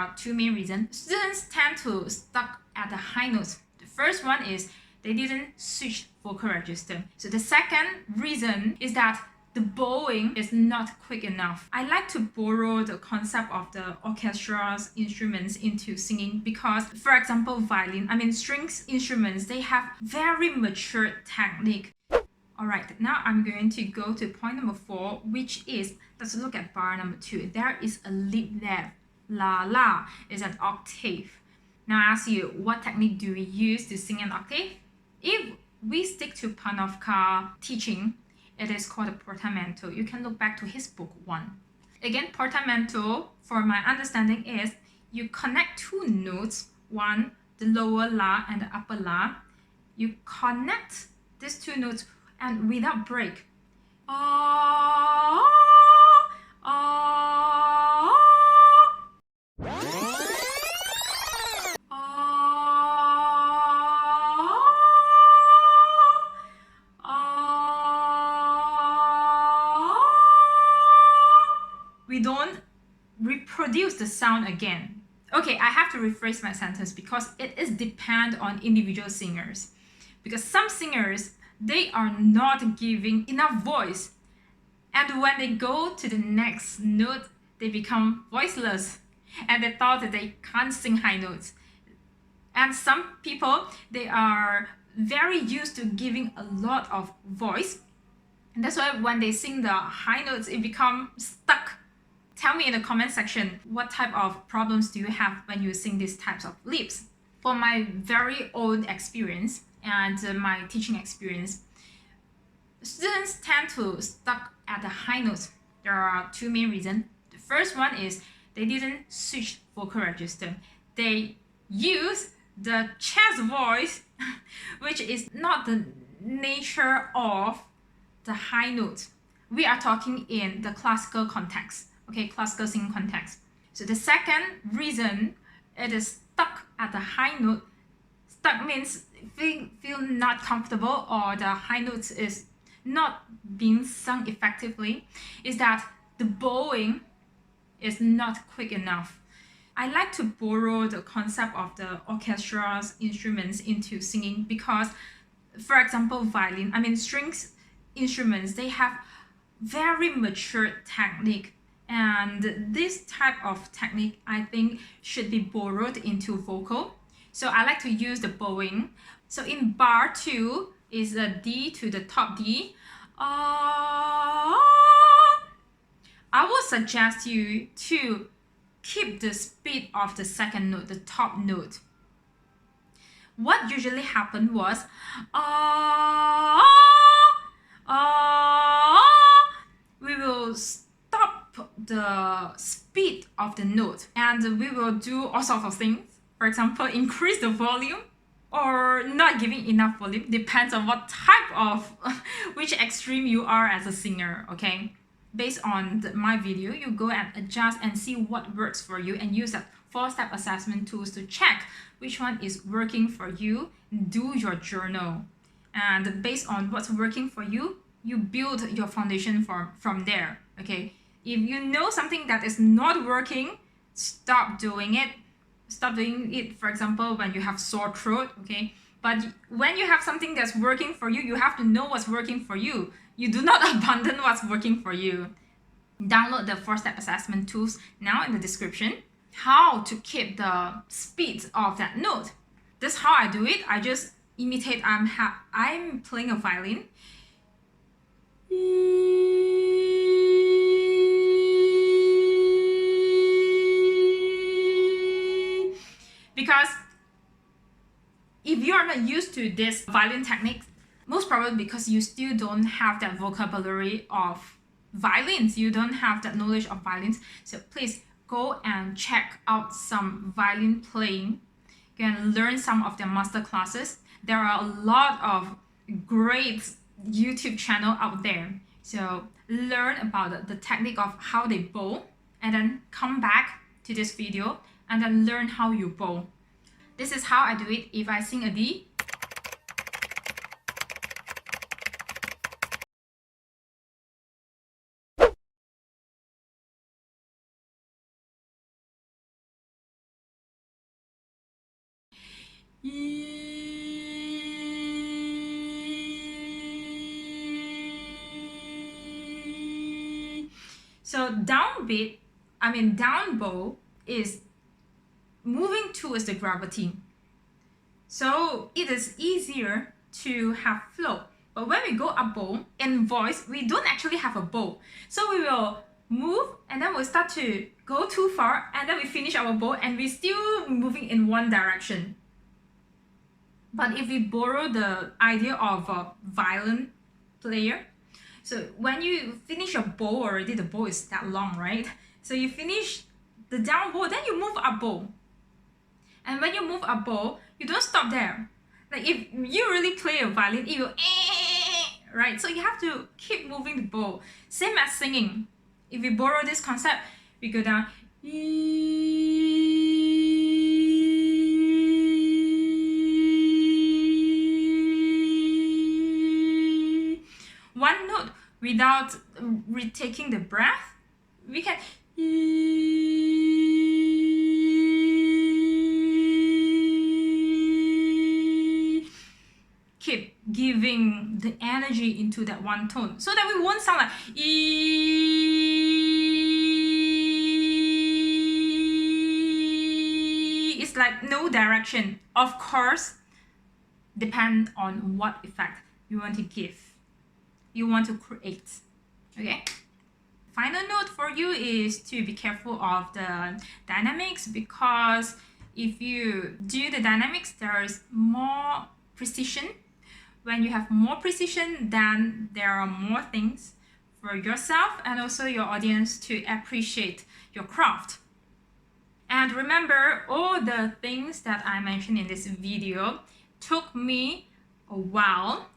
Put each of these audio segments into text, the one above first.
are two main reasons. Students tend to stuck at the high notes. The first one is they didn't switch vocal register. So the second reason is that the bowing is not quick enough. I like to borrow the concept of the orchestra's instruments into singing because, for example, violin, strings instruments, they have very mature technique. Alright, now I'm going to go to point number 4, which is, let's look at bar number 2. There is a lip there. La la is an octave. Now I ask you, what technique do we use to sing an octave? If we stick to Panofka teaching, it is called a portamento. You can look back to his book 1. Again, portamento, for my understanding, is you connect two notes, one, the lower la and the upper la. You connect these two notes and without break. We don't reproduce the sound again. Okay, I have to rephrase my sentence because it is depend on individual singers. Because some singers, they are not giving enough voice. And when they go to the next note, they become voiceless. And they thought that they can't sing high notes. And some people, they are very used to giving a lot of voice. And that's why when they sing the high notes, it becomes stuck. Tell me in the comment section, what type of problems do you have when you sing these types of lips? For my very own experience and my teaching experience, students tend to stuck at the high notes. There are two main reasons. The first one is they didn't switch vocal register. They use the chest voice, which is not the nature of the high notes. We are talking in the classical context, okay, classical singing context. So the second reason it is stuck at the high note, stuck means feel not comfortable or the high notes is not being sung effectively, is that the bowing is not quick enough. I like to borrow the concept of the orchestra's instruments into singing because, for example, violin, strings instruments, they have very mature technique. And this type of technique, I think, should be borrowed into vocal. So I like to use the bowing. So in bar 2 is a D to the top D. I would suggest you to keep the speed of the second note, the top note. What usually happened was we will stop the speed of the note and we will do all sorts of things. For example, increase the volume or not giving enough volume, depends on what type of, which extreme you are as a singer, okay? Based on my video, you go and adjust and see what works for you and use that 4-step assessment tools to check which one is working for you. Do your journal. And based on what's working for you, you build your foundation from there, okay? If you know something that is not working, stop doing it. Stop doing it, for example, when you have sore throat, okay? But when you have something that's working for you, you have to know what's working for you. You do not abandon what's working for you. Download the 4-step assessment tools now in the description. How to keep the speed of that note. This is how I do it. I just imitate, I'm playing a violin. Because if you are not used to this violin technique, most probably because you still don't have that vocabulary of violins, you don't have that knowledge of violins, so please go and check out some violin playing. You can learn some of their master classes. There are a lot of great YouTube channel out there. So learn about the technique of how they bow and then come back to this video and then learn how you bow. This is how I do it. If I sing a D, So downbeat, down bow is moving towards the gravity. So it is easier to have flow. But when we go up bow, in voice, we don't actually have a bow. So we will move and then we'll start to go too far and then we finish our bow and we're still moving in one direction. But if we borrow the idea of a violin player, so when you finish your bow already, the bow is that long, right? So you finish the down bow, then you move up bow. And when you move up bow, you don't stop there. Like if you really play a violin, it will right? So you have to keep moving the bow. Same as singing. If we borrow this concept, we go down. One note without retaking the breath, we can keep giving the energy into that one tone so that we won't sound like it's like no direction. Of course, depend on what effect you want to give, you want to create. Okay, final note for you is to be careful of the dynamics, because if you do the dynamics, there's more precision. When you have more precision, then there are more things for yourself and also your audience to appreciate your craft. And remember, all the things that I mentioned in this video took me a while,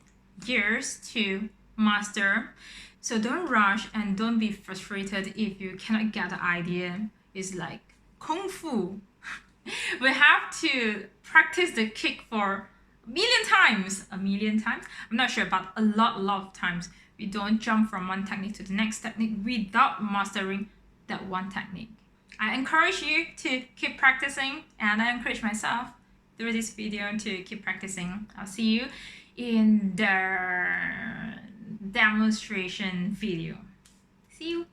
years to master. So don't rush and don't be frustrated if you cannot get the idea. It's like kung fu. We have to practice the kick for a million times. I'm not sure, but a lot of times. We don't jump from one technique to the next technique without mastering that one technique. I encourage you to keep practicing, and I encourage myself through this video to keep practicing. I'll see you in the demonstration video. See you.